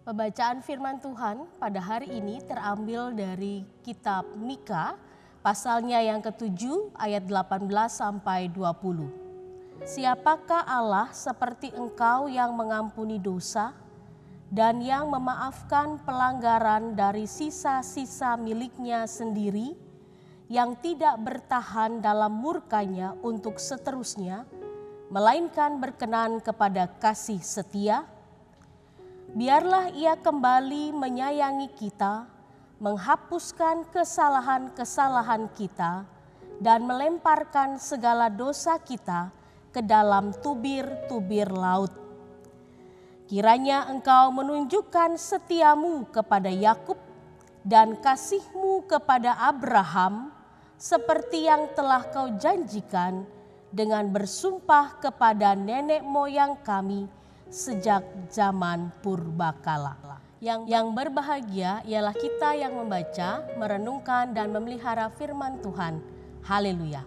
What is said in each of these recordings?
Pembacaan firman Tuhan pada hari ini terambil dari kitab Mika, pasalnya yang ke-7 ayat 18 sampai 20. Siapakah Allah seperti engkau yang mengampuni dosa dan yang memaafkan pelanggaran dari sisa-sisa miliknya sendiri, yang tidak bertahan dalam murkanya untuk seterusnya, melainkan berkenan kepada kasih setia? Biarlah ia kembali menyayangi kita, menghapuskan kesalahan-kesalahan kita, dan melemparkan segala dosa kita ke dalam tubir-tubir laut. Kiranya engkau menunjukkan setiamu kepada Yakub dan kasihmu kepada Abraham, seperti yang telah kau janjikan dengan bersumpah kepada nenek moyang kami sejak zaman purbakala. Yang berbahagia ialah kita yang membaca, merenungkan, dan memelihara firman Tuhan. Haleluya.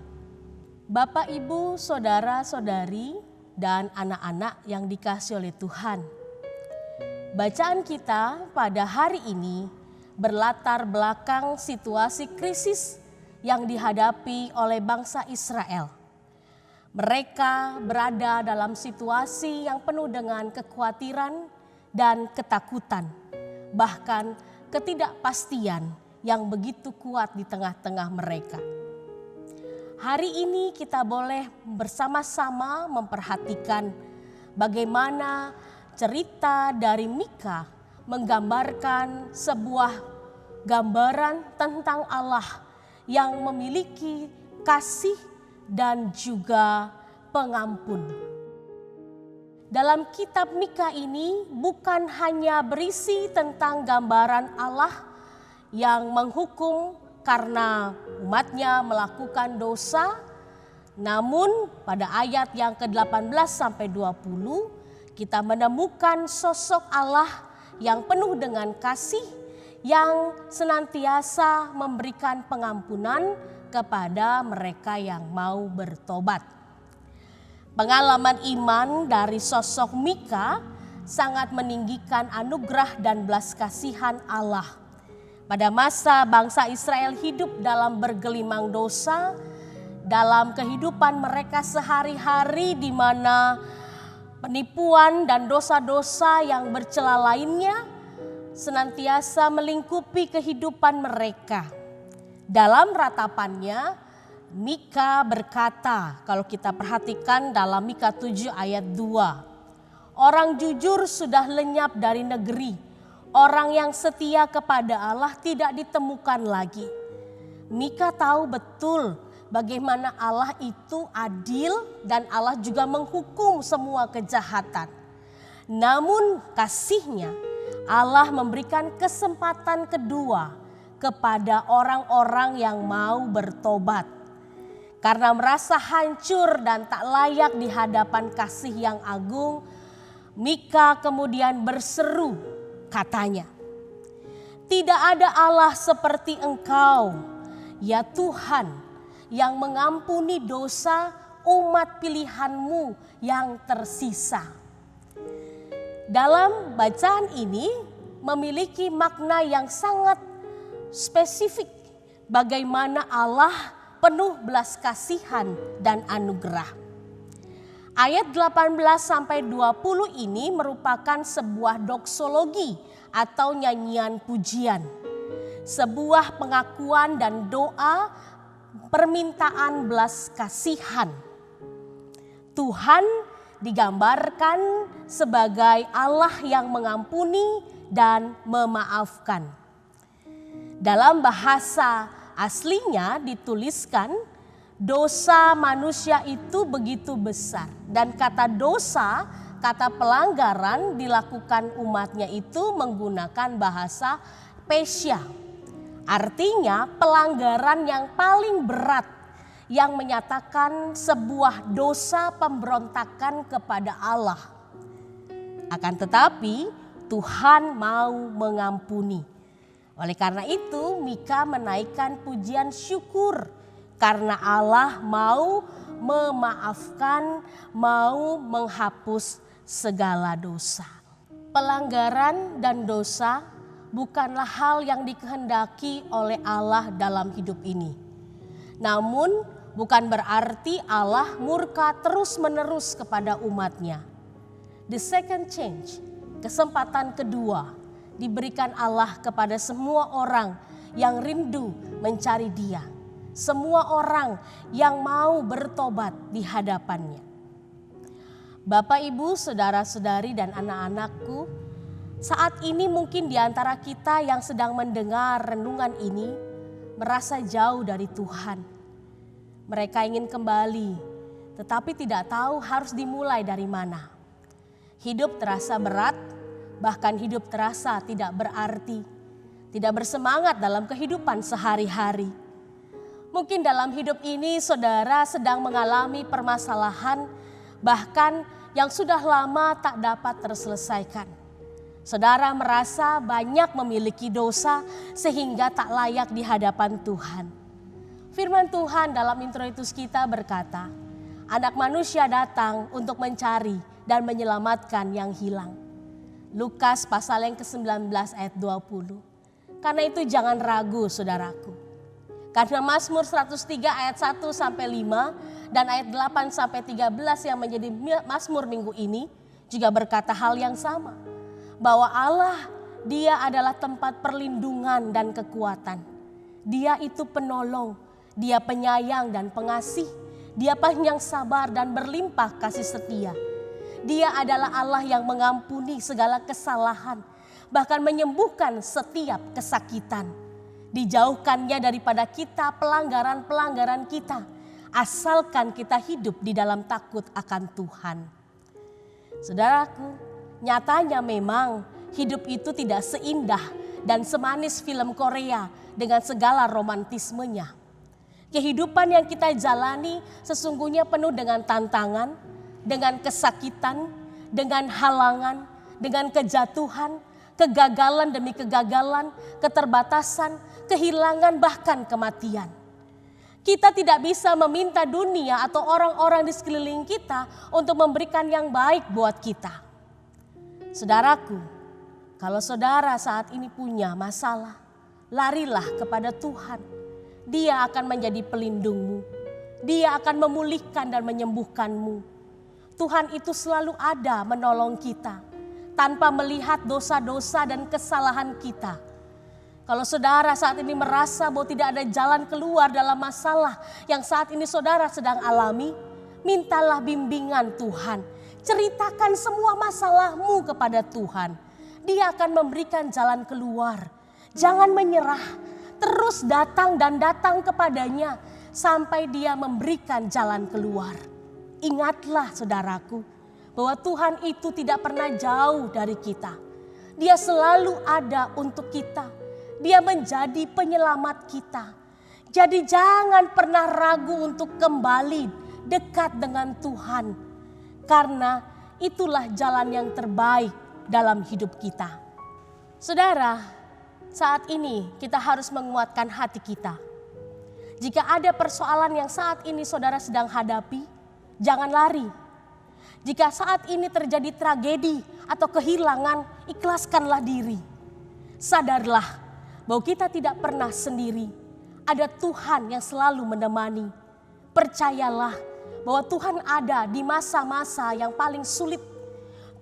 Bapak, Ibu, saudara-saudari, dan anak-anak yang dikasihi oleh Tuhan. Bacaan kita pada hari ini berlatar belakang situasi krisis yang dihadapi oleh bangsa Israel. Mereka berada dalam situasi yang penuh dengan kekhawatiran dan ketakutan, bahkan ketidakpastian yang begitu kuat di tengah-tengah mereka. Hari ini kita boleh bersama-sama memperhatikan bagaimana cerita dari Mika menggambarkan sebuah gambaran tentang Allah yang memiliki kasih dan juga pengampun. Dalam kitab Mika ini bukan hanya berisi tentang gambaran Allah yang menghukum karena umatnya melakukan dosa, namun pada ayat yang ke-18 sampai 20 kita menemukan sosok Allah yang penuh dengan kasih, yang senantiasa memberikan pengampunan kepada mereka yang mau bertobat. Pengalaman iman dari sosok Mika sangat meninggikan anugerah dan belas kasihan Allah. Pada masa bangsa Israel hidup dalam bergelimang dosa, dalam kehidupan mereka sehari-hari di mana penipuan dan dosa-dosa yang bercela lainnya senantiasa melingkupi kehidupan mereka. Dalam ratapannya, Mika berkata, kalau kita perhatikan dalam Mika 7 ayat 2, orang jujur sudah lenyap dari negeri, orang yang setia kepada Allah tidak ditemukan lagi. Mika tahu betul bagaimana Allah itu adil dan Allah juga menghukum semua kejahatan. Namun kasihnya, Allah memberikan kesempatan kedua kepada orang-orang yang mau bertobat. Karena merasa hancur dan tak layak di hadapan kasih yang agung, Mika kemudian berseru, katanya, "Tidak ada Allah seperti Engkau, ya Tuhan, yang mengampuni dosa umat pilihan-Mu yang tersisa." Dalam bacaan ini memiliki makna yang sangat spesifik bagaimana Allah penuh belas kasihan dan anugerah. Ayat 18 sampai 20 ini merupakan sebuah doksologi atau nyanyian pujian. Sebuah pengakuan dan doa permintaan belas kasihan. Tuhan digambarkan sebagai Allah yang mengampuni dan memaafkan. Dalam bahasa aslinya dituliskan, dosa manusia itu begitu besar. Dan kata dosa, kata pelanggaran dilakukan umatnya itu menggunakan bahasa pesya. Artinya pelanggaran yang paling berat yang menyatakan sebuah dosa pemberontakan kepada Allah. Akan tetapi Tuhan mau mengampuni. Oleh karena itu Mika menaikkan pujian syukur karena Allah mau memaafkan, mau menghapus segala dosa. pelanggaran dan dosa bukanlah hal yang dikehendaki oleh Allah dalam hidup ini. Namun bukan berarti Allah murka terus-menerus kepada umatnya. The second change, kesempatan kedua, diberikan Allah kepada semua orang yang rindu mencari Dia. Semua orang yang mau bertobat di hadapannya. Bapak, Ibu, saudara-saudari dan anak-anakku, saat ini mungkin di antara kita yang sedang mendengar renungan ini merasa jauh dari Tuhan. Mereka ingin kembali, tetapi tidak tahu harus dimulai dari mana. Hidup terasa berat, bahkan hidup terasa tidak berarti, tidak bersemangat dalam kehidupan sehari-hari. Mungkin dalam hidup ini saudara sedang mengalami permasalahan, bahkan yang sudah lama tak dapat terselesaikan. Saudara merasa banyak memiliki dosa sehingga tak layak di hadapan Tuhan. Firman Tuhan dalam introitus kita berkata, Anak Manusia datang untuk mencari dan menyelamatkan yang hilang. Lukas pasal yang ke-19 ayat 20. Karena itu jangan ragu saudaraku. Karena Mazmur 103 ayat 1 sampai 5 dan ayat 8 sampai 13 yang menjadi Mazmur minggu ini juga berkata hal yang sama. Bahwa Allah, Dia adalah tempat perlindungan dan kekuatan. Dia itu penolong, Dia penyayang dan pengasih. Dia panjang sabar dan berlimpah kasih setia. Dia adalah Allah yang mengampuni segala kesalahan, bahkan menyembuhkan setiap kesakitan. Dijauhkannya daripada kita pelanggaran-pelanggaran kita, asalkan kita hidup di dalam takut akan Tuhan. Saudaraku, nyatanya memang hidup itu tidak seindah dan semanis film Korea dengan segala romantismenya. Kehidupan yang kita jalani sesungguhnya penuh dengan tantangan, dengan kesakitan, dengan halangan, dengan kejatuhan, kegagalan demi kegagalan, keterbatasan, kehilangan bahkan kematian. Kita tidak bisa meminta dunia atau orang-orang di sekeliling kita untuk memberikan yang baik buat kita. Saudaraku, kalau saudara saat ini punya masalah, larilah kepada Tuhan. Dia akan menjadi pelindungmu. Dia akan memulihkan dan menyembuhkanmu. Tuhan itu selalu ada menolong kita tanpa melihat dosa-dosa dan kesalahan kita. Kalau saudara saat ini merasa bahwa tidak ada jalan keluar dalam masalah yang saat ini saudara sedang alami, mintalah bimbingan Tuhan. Ceritakan semua masalahmu kepada Tuhan. Dia akan memberikan jalan keluar. Jangan menyerah, terus datang dan datang kepadanya sampai Dia memberikan jalan keluar. Ingatlah saudaraku, bahwa Tuhan itu tidak pernah jauh dari kita. Dia selalu ada untuk kita. Dia menjadi penyelamat kita. Jadi jangan pernah ragu untuk kembali dekat dengan Tuhan. Karena itulah jalan yang terbaik dalam hidup kita. Saudara, saat ini kita harus menguatkan hati kita. Jika ada persoalan yang saat ini saudara sedang hadapi, jangan lari. Jika saat ini terjadi tragedi atau kehilangan, ikhlaskanlah diri. Sadarlah bahwa kita tidak pernah sendiri. Ada Tuhan yang selalu menemani. Percayalah bahwa Tuhan ada di masa-masa yang paling sulit.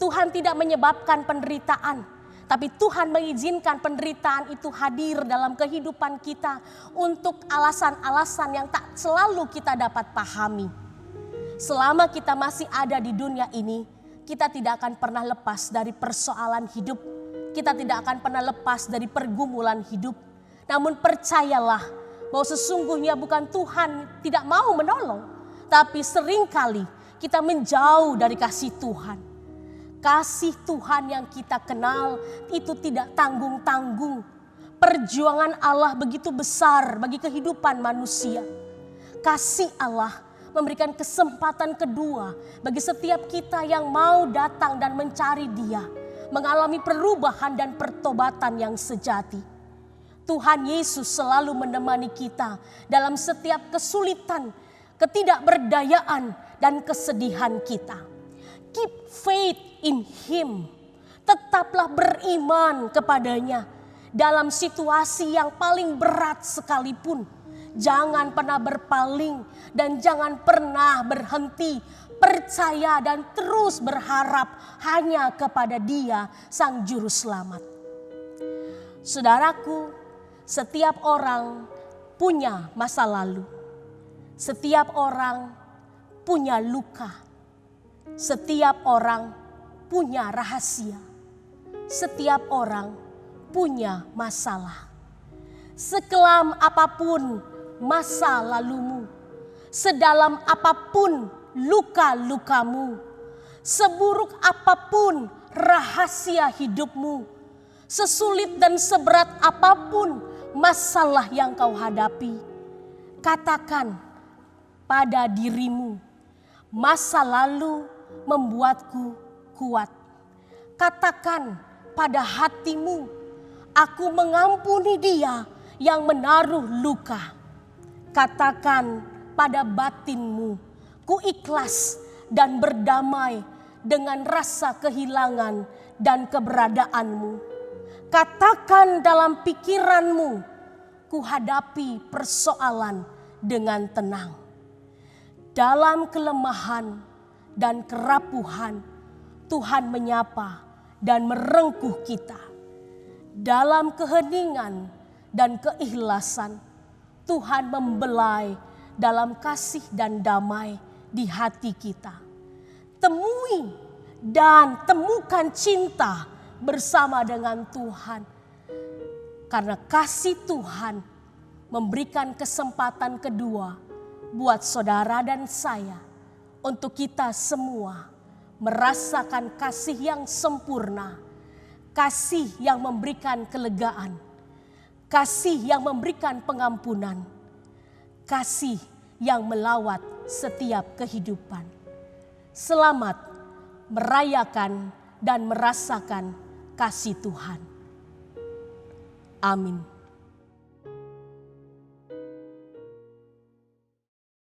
Tuhan tidak menyebabkan penderitaan, tapi Tuhan mengizinkan penderitaan itu hadir dalam kehidupan kita untuk alasan-alasan yang tak selalu kita dapat pahami. Selama kita masih ada di dunia ini, kita tidak akan pernah lepas dari persoalan hidup. Kita tidak akan pernah lepas dari pergumulan hidup. Namun percayalah bahwa sesungguhnya bukan Tuhan tidak mau menolong, tapi seringkali kita menjauh dari kasih Tuhan. Kasih Tuhan yang kita kenal itu tidak tanggung-tanggung. Perjuangan Allah begitu besar bagi kehidupan manusia. Kasih Allah memberikan kesempatan kedua bagi setiap kita yang mau datang dan mencari Dia, mengalami perubahan dan pertobatan yang sejati. Tuhan Yesus selalu menemani kita dalam setiap kesulitan, ketidakberdayaan dan kesedihan kita. Keep faith in Him. Tetaplah beriman kepadanya dalam situasi yang paling berat sekalipun. Jangan pernah berpaling dan jangan pernah berhenti. Percaya dan terus berharap hanya kepada Dia, Sang Juru Selamat. Saudaraku, setiap orang punya masa lalu. Setiap orang punya luka. Setiap orang punya rahasia. Setiap orang punya masalah. Sekelam apapun masa lalumu, sedalam apapun luka-lukamu, seburuk apapun rahasia hidupmu, sesulit dan seberat apapun masalah yang kau hadapi, katakan pada dirimu, masa lalu membuatku kuat. Katakan pada hatimu, aku mengampuni dia yang menaruh luka. Katakan pada batinmu, ku ikhlas dan berdamai dengan rasa kehilangan dan keberadaanmu. Katakan dalam pikiranmu, ku hadapi persoalan dengan tenang. Dalam kelemahan dan kerapuhan, Tuhan menyapa dan merengkuh kita. Dalam keheningan dan keikhlasan, Tuhan membelai dalam kasih dan damai di hati kita. Temui dan temukan cinta bersama dengan Tuhan. Karena kasih Tuhan memberikan kesempatan kedua buat saudara dan saya untuk kita semua merasakan kasih yang sempurna, kasih yang memberikan kelegaan, kasih yang memberikan pengampunan, kasih yang melawat setiap kehidupan. Selamat merayakan dan merasakan kasih Tuhan. Amin.